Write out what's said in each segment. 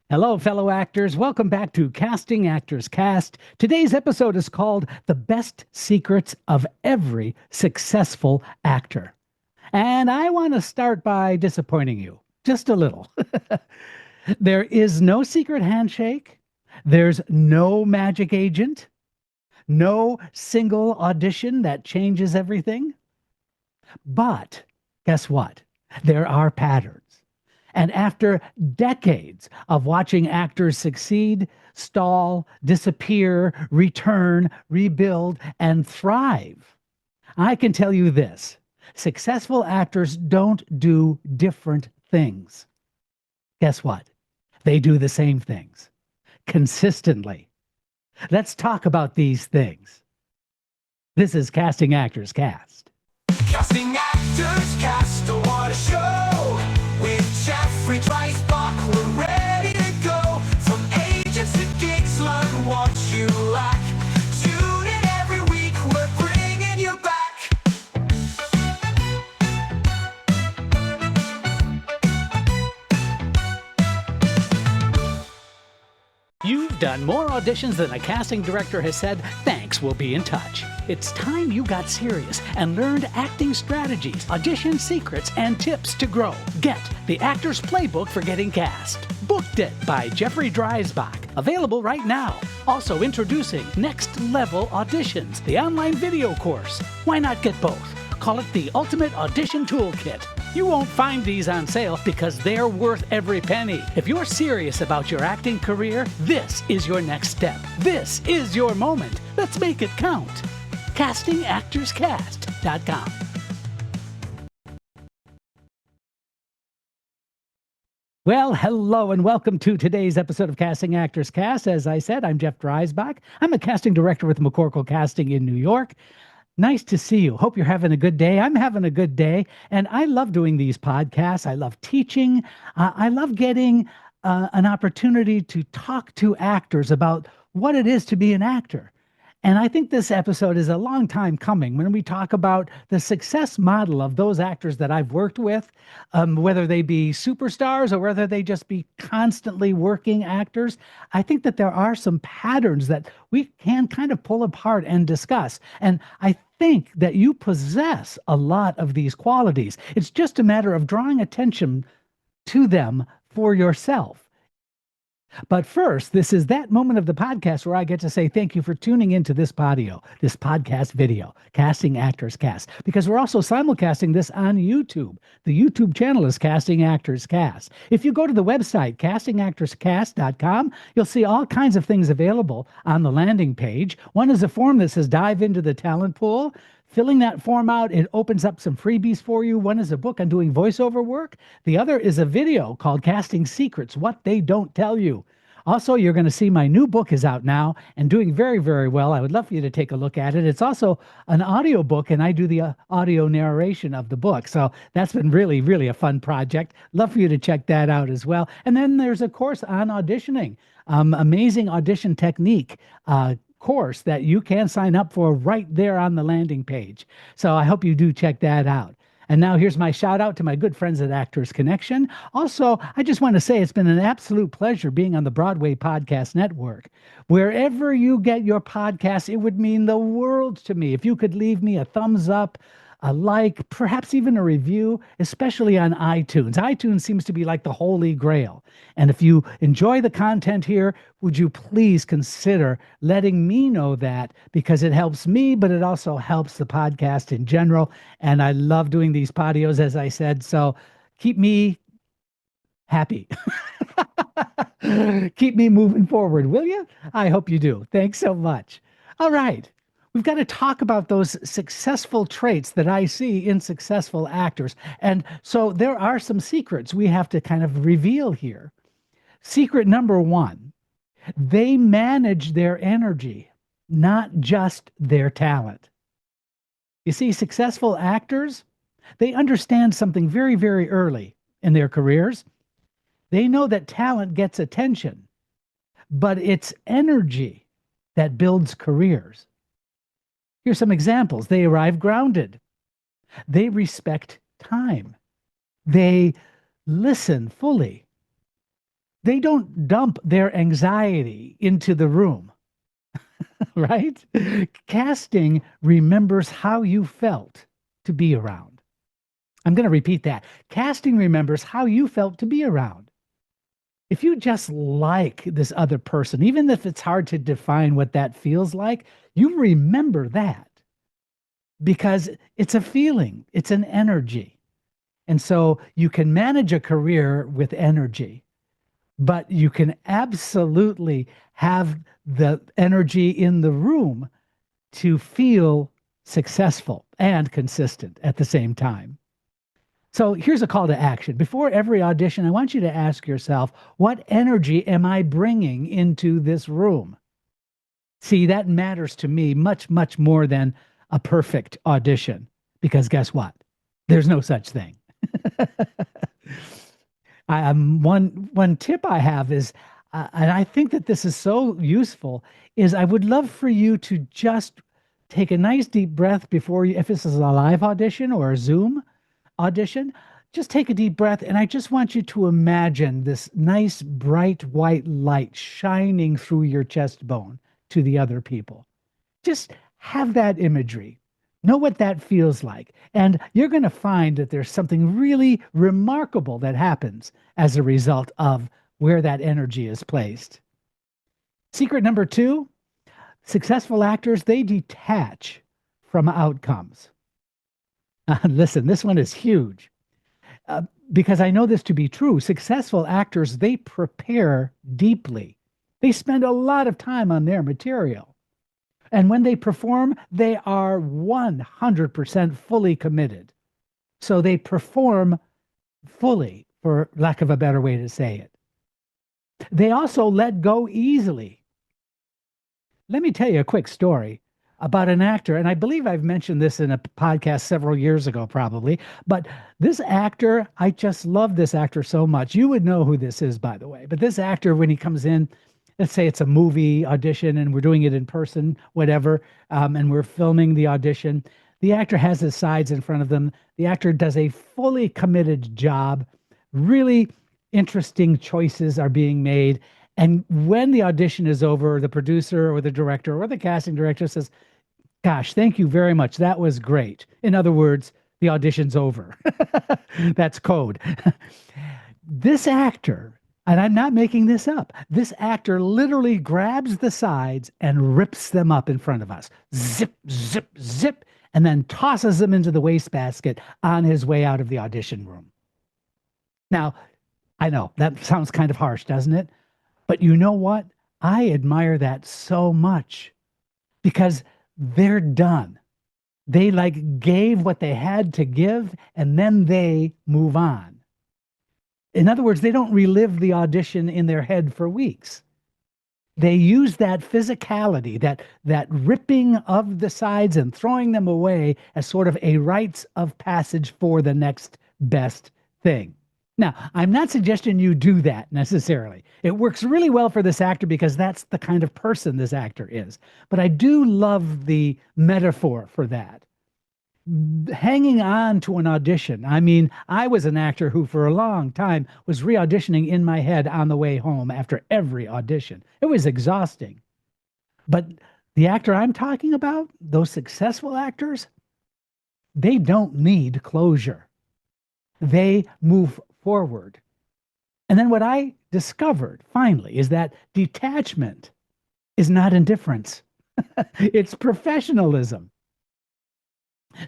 Hello, fellow actors. Welcome back to Casting Actors Cast. Today's episode is called The Best Secrets of Every Successful Actor. And I want to start by disappointing you just a little. There is no secret handshake, there's no magic agent, no single audition that changes everything. But guess what? There are patterns. And after decades of watching actors succeed, stall, disappear, return, rebuild, and thrive, I can tell you this: successful actors don't do different things. Guess what? They do the same things consistently. Let's talk about these things. This is Casting Actors Cast. Casting actors cast, oh, what a show! With Jeffrey Dreisbach, we're ready to go. From agents to gigs, learn what you lack. Tune in every week, we're bringing you back. You've done more auditions than a casting director has said, "Thanks, we'll be in touch." It's time you got serious and learned acting strategies, audition secrets, and tips to grow. Get the Actor's Playbook for Getting Cast. Booked It by Jeffrey Dreisbach. Available right now. Also introducing Next Level Auditions, the online video course. Why not get both? Call it the Ultimate Audition Toolkit. You won't find these on sale because they're worth every penny. If you're serious about your acting career, this is your next step. This is your moment. Let's make it count. CastingActorsCast.com. Well, hello and welcome to today's episode of Casting Actors Cast. As I said, I'm Jeff Dreisbach. I'm a casting director with McCorkle Casting in New York. Nice to see you. Hope you're having a good day. I'm having a good day, and I love doing these podcasts. I love teaching. I love getting an opportunity to talk to actors about what it is to be an actor. And I think this episode is a long time coming when we talk about the success model of those actors that I've worked with, whether they be superstars or whether they just be constantly working actors. I think that there are some patterns that we can kind of pull apart and discuss. And I think that you possess a lot of these qualities. It's just a matter of drawing attention to them for yourself. But first, this is that moment of the podcast where I get to say thank you for tuning into this podcast video, Casting Actors Cast, because we're also simulcasting this on YouTube. The YouTube channel is Casting Actors Cast. If you go to the website, castingactorscast.com, you'll see all kinds of things available on the landing page. One is a form that says dive into the talent pool. Filling that form out, it opens up some freebies for you. One is a book on doing voiceover work. The other is a video called Casting Secrets, What They Don't Tell You. Also, you're going to see my new book is out now and doing very, very well. I would love for you to take a look at it. It's also an audio book, and I do the audio narration of the book. So that's been really, really a fun project. Love for you to check that out as well. And then there's a course on auditioning, amazing audition technique course that you can sign up for right there on the landing page. So I hope you do check that out. And now here's my shout out to my good friends at Actors Connection. Also, I just want to say it's been an absolute pleasure being on the Broadway Podcast Network. Wherever you get your podcasts, it would mean the world to me if you could leave me a thumbs up, a like, perhaps even a review, especially on iTunes. iTunes seems to be like the holy grail. And if you enjoy the content here, would you please consider letting me know that, because it helps me, but it also helps the podcast in general. And I love doing these podios, as I said. So keep me happy. Keep me moving forward, will you? I hope you do. Thanks so much. All right. We've got to talk about those successful traits that I see in successful actors. And so there are some secrets we have to kind of reveal here. Secret number one, they manage their energy, not just their talent. You see, successful actors, they understand something very, very early in their careers. They know that talent gets attention, but it's energy that builds careers. Here's some examples. They arrive grounded. They respect time. They listen fully. They don't dump their anxiety into the room, right? Casting remembers how you felt to be around. I'm going to repeat that. Casting remembers how you felt to be around. If you just like this other person, even if it's hard to define what that feels like, you remember that because it's a feeling, it's an energy. And so you can manage a career with energy, but you can absolutely have the energy in the room to feel successful and consistent at the same time. So here's a call to action. Before every audition, I want you to ask yourself, what energy am I bringing into this room? See, that matters to me much, much more than a perfect audition, because guess what? There's no such thing. One tip I have is, and I think that this is so useful, is I would love for you to just take a nice deep breath before you, if this is a live audition or a Zoom audition, just take a deep breath. And I just want you to imagine this nice, bright white light shining through your chest bone to the other people. Just have that imagery. Know what that feels like. And you're going to find that there's something really remarkable that happens as a result of where that energy is placed. Secret number two, successful actors, they detach from outcomes. Listen, this one is huge because I know this to be true. Successful actors, they prepare deeply. They spend a lot of time on their material. And when they perform, they are 100% fully committed. So they perform fully, for lack of a better way to say it. They also let go easily. Let me tell you a quick story about an actor, and I believe I've mentioned this in a podcast several years ago, probably. But this actor, I just love this actor so much. You would know who this is, by the way. But this actor, when he comes in, let's say it's a movie audition and we're doing it in person, whatever, and we're filming the audition, the actor has his sides in front of them. The actor does a fully committed job. Really interesting choices are being made. And when the audition is over, the producer or the director or the casting director says, "Gosh, thank you very much. That was great." In other words, the audition's over. That's code. This actor, and I'm not making this up, this actor literally grabs the sides and rips them up in front of us. Zip, zip, zip, and then tosses them into the wastebasket on his way out of the audition room. Now, I know that sounds kind of harsh, doesn't it? But you know what? I admire that so much because they're done. They like gave what they had to give and then they move on. In other words, they don't relive the audition in their head for weeks. They use that physicality, that ripping of the sides and throwing them away as sort of a rites of passage for the next best thing. Now, I'm not suggesting you do that necessarily. It works really well for this actor because that's the kind of person this actor is. But I do love the metaphor for that. Hanging on to an audition. I mean, I was an actor who for a long time was re-auditioning in my head on the way home after every audition. It was exhausting. But the actor I'm talking about, those successful actors, they don't need closure. They move forward. And then what I discovered finally is that detachment is not indifference. It's professionalism.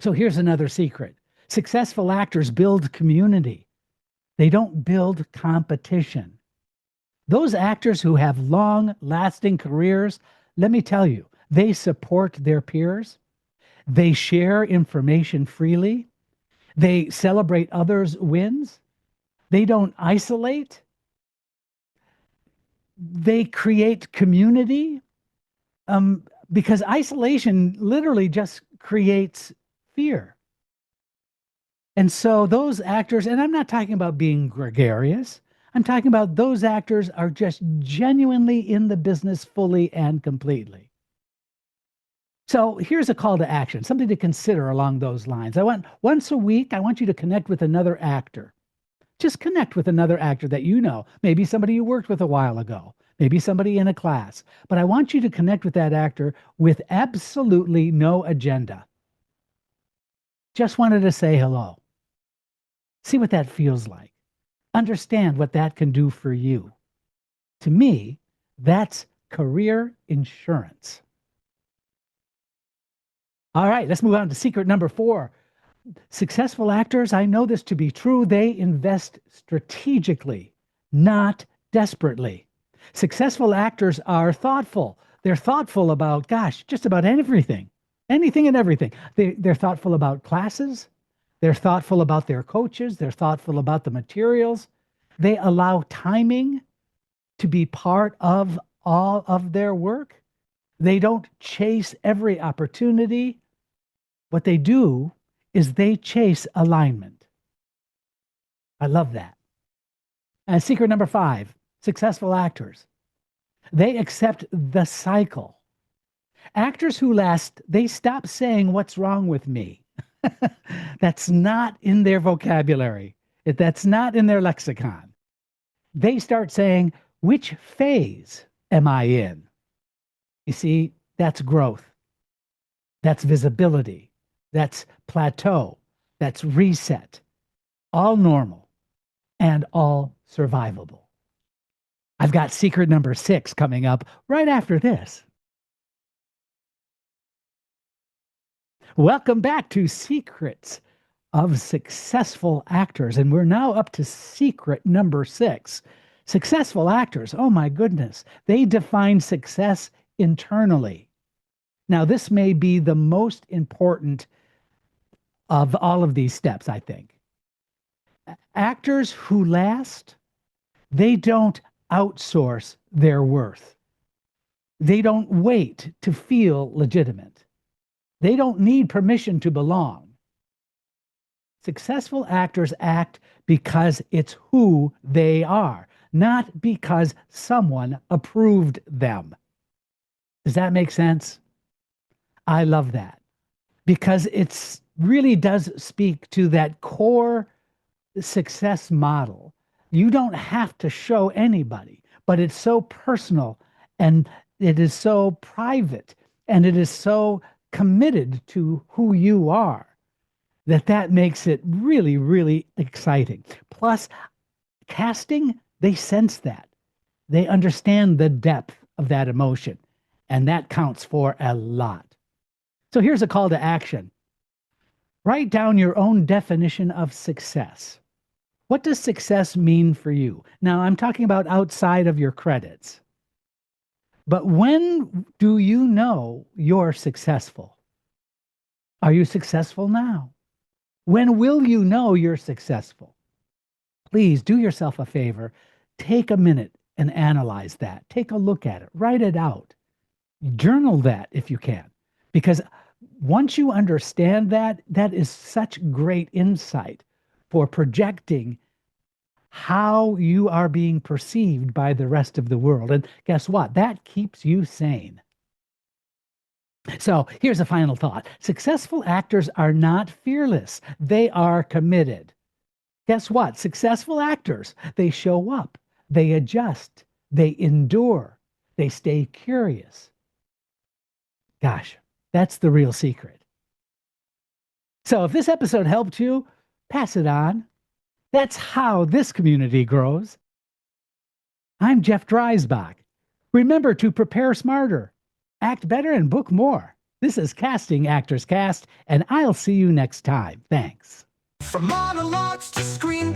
So here's another secret. Successful actors build community. They don't build competition. Those actors who have long lasting careers, let me tell you, they support their peers. They share information freely. They celebrate others' wins. They don't isolate. They create community because isolation literally just creates fear. And so those actors, and I'm not talking about being gregarious, I'm talking about those actors are just genuinely in the business fully and completely. So here's a call to action, something to consider along those lines. I want once a week, I want you to connect with another actor. Just connect with another actor that you know, maybe somebody you worked with a while ago, maybe somebody in a class. But I want you to connect with that actor with absolutely no agenda. Just wanted to say hello. See what that feels like. Understand what that can do for you. To me, that's career insurance. All right, let's move on to secret number 4. Successful actors, I know this to be true, they invest strategically, not desperately. Successful actors are thoughtful. They're thoughtful about, gosh, just about everything, anything and everything. They're thoughtful about classes. They're thoughtful about their coaches. They're thoughtful about the materials. They allow timing to be part of all of their work. They don't chase every opportunity. What they do is they chase alignment. I love that. And secret number 5, successful actors. They accept the cycle. Actors who last, they stop saying, "What's wrong with me?" That's not in their vocabulary. That's not in their lexicon. They start saying, "Which phase am I in?" You see, that's growth. That's visibility. That's plateau. That's reset. All normal and all survivable. I've got secret number 6 coming up right after this. Welcome back to Secrets of Successful Actors. And we're now up to secret number 6. Successful actors, oh my goodness, they define success internally. Now, this may be the most important of all of these steps, I think. Actors who last, they don't outsource their worth. They don't wait to feel legitimate. They don't need permission to belong. Successful actors act because it's who they are, not because someone approved them. Does that make sense? I love that because it's really does speak to that core success model. You don't have to show anybody, but it's so personal and it is so private and it is so committed to who you are that makes it really, really exciting. Plus, casting, they sense that. They understand the depth of that emotion, and that counts for a lot. So here's a call to action. Write down your own definition of success. What does success mean for you? Now, I'm talking about outside of your credits. But when do you know you're successful? Are you successful now? When will you know you're successful? Please do yourself a favor. Take a minute and analyze that. Take a look at it. Write it out. Journal that if you can. Because once you understand that, that is such great insight for projecting how you are being perceived by the rest of the world. And guess what? That keeps you sane. So here's a final thought. Successful actors are not fearless. They are committed. Guess what? Successful actors, they show up, they adjust, they endure, they stay curious. Gosh, that's the real secret. So if this episode helped you, pass it on. That's how this community grows. I'm Jeff Dreisbach. Remember to prepare smarter, act better, and book more. This is Casting Actors Cast, and I'll see you next time. Thanks. From monologues to screen